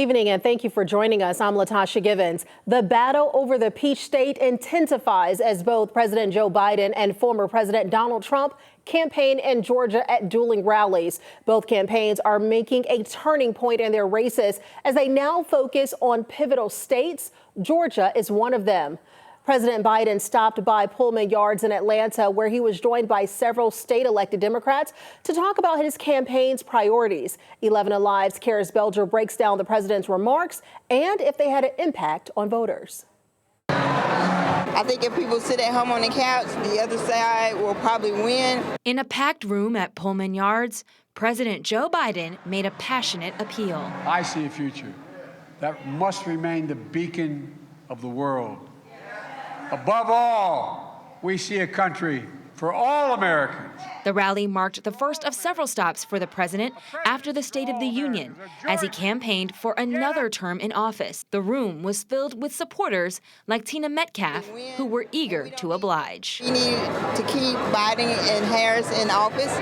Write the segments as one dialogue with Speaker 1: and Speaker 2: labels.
Speaker 1: Evening, and thank you for joining us. I'm Latasha Givens. The battle over the Peach State intensifies as both President Joe Biden and former President Donald Trump campaign in Georgia at dueling rallies. Both campaigns are making a turning point in their races as they now focus on pivotal states. Georgia is one of them. President Biden stopped by Pullman Yards in Atlanta, where he was joined by several state-elected Democrats to talk about his campaign's priorities. 11 Alive's Karis Belger breaks down the president's remarks and if they had an impact on voters.
Speaker 2: I think if people sit at home on the couch, the other side will probably win.
Speaker 3: In a packed room at Pullman Yards, President Joe Biden made a passionate appeal.
Speaker 4: I see a future that must remain the beacon of the world. Above all, we see a country for all Americans.
Speaker 3: The rally marked the first of several stops for the president after the State of the Union as he campaigned for another term in office. The room was filled with supporters like Tina Metcalf, who were eager to oblige.
Speaker 2: We need to keep Biden and Harris in office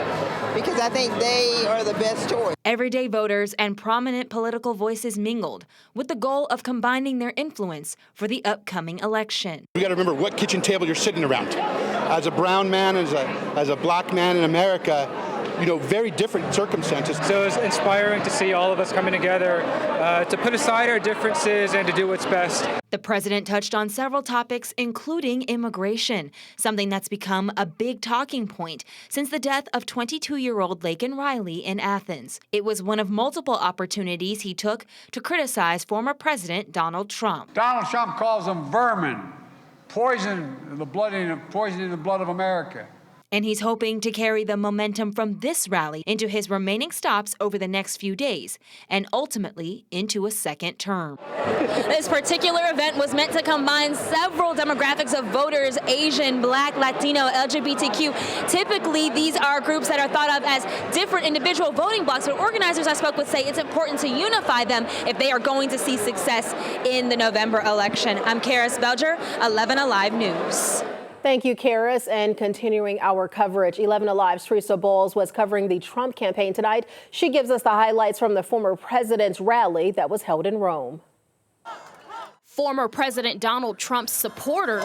Speaker 2: because I think they are the best choice.
Speaker 3: Everyday voters and prominent political voices mingled with the goal of combining their influence for the upcoming election.
Speaker 5: You got to remember what kitchen table you're sitting around. As a brown man, as a black man in America, you know, very different circumstances.
Speaker 6: So it's inspiring to see all of us coming together to put aside our differences and to do what's best.
Speaker 3: The president touched on several topics, including immigration, something that's become a big talking point since the death of 22-year-old Laken Riley in Athens. It was one of multiple opportunities he took to criticize former President Donald Trump.
Speaker 4: Donald Trump calls them vermin, poison in the blood of America.
Speaker 3: And he's hoping to carry the momentum from this rally into his remaining stops over the next few days and ultimately into a second term.
Speaker 7: This particular event was meant to combine several demographics of voters: Asian, Black, Latino, LGBTQ. Typically, these are groups that are thought of as different individual voting blocks, but organizers I spoke with say it's important to unify them if they are going to see success in the November election. I'm Karis Belger, 11 Alive News.
Speaker 1: Thank you, Karis. And continuing our coverage, 11 Alive's Teresa Bowles was covering the Trump campaign tonight. She gives us the highlights from the former president's rally that was held in Rome.
Speaker 8: Former President Donald Trump's supporter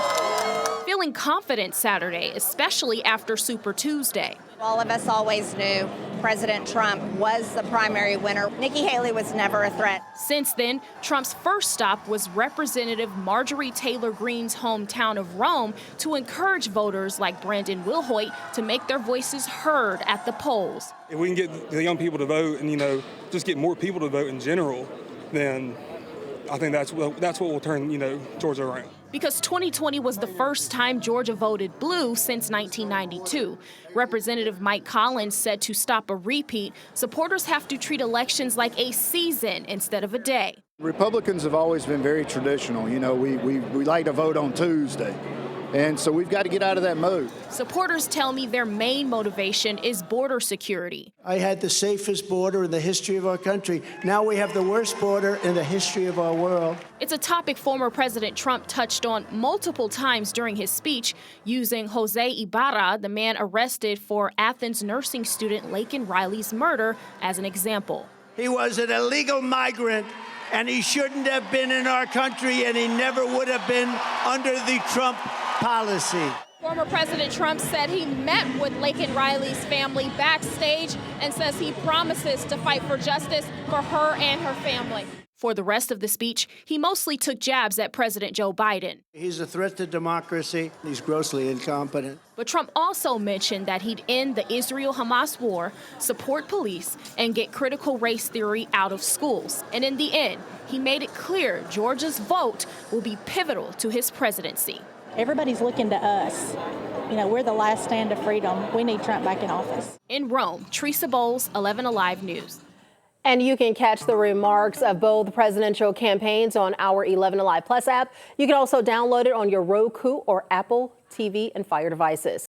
Speaker 8: feeling confident Saturday, especially after Super Tuesday.
Speaker 9: All of us always knew President Trump was the primary winner. Nikki Haley was never a threat.
Speaker 8: Since then, Trump's first stop was Representative Marjorie Taylor Greene's hometown of Rome to encourage voters like Brandon Wilhoit to make their voices heard at the polls.
Speaker 6: If we can get the young people to vote and, just get more people to vote in general, then I think that's what will turn, Georgia around.
Speaker 8: Because 2020 was the first time Georgia voted blue since 1992. Representative Mike Collins said to stop a repeat, supporters have to treat elections like a season instead of a day.
Speaker 10: Republicans have always been very traditional. We like to vote on Tuesday. And so we've got to get out of that mode.
Speaker 8: Supporters tell me their main motivation is border security.
Speaker 11: I had the safest border in the history of our country. Now we have the worst border in the history of our world.
Speaker 8: It's a topic former President Trump touched on multiple times during his speech, using Jose Ibarra, the man arrested for Athens nursing student Laken Riley's murder, as an example.
Speaker 11: He was an illegal migrant, and he shouldn't have been in our country, and he never would have been under the Trump policy.
Speaker 8: Former President Trump said he met with Laken Riley's family backstage and says he promises to fight for justice for her and her family. For the rest of the speech, he mostly took jabs at President Joe Biden.
Speaker 11: He's a threat to democracy. He's grossly incompetent.
Speaker 8: But Trump also mentioned that he'd end the Israel-Hamas war, support police, and get critical race theory out of schools. And in the end, he made it clear Georgia's vote will be pivotal to his presidency.
Speaker 12: Everybody's looking to us. We're the last stand of freedom. We need Trump back in office.
Speaker 8: In Rome, Teresa Bowles, 11 Alive News.
Speaker 1: And you can catch the remarks of both presidential campaigns on our 11 Alive Plus app. You can also download it on your Roku or Apple TV and Fire devices.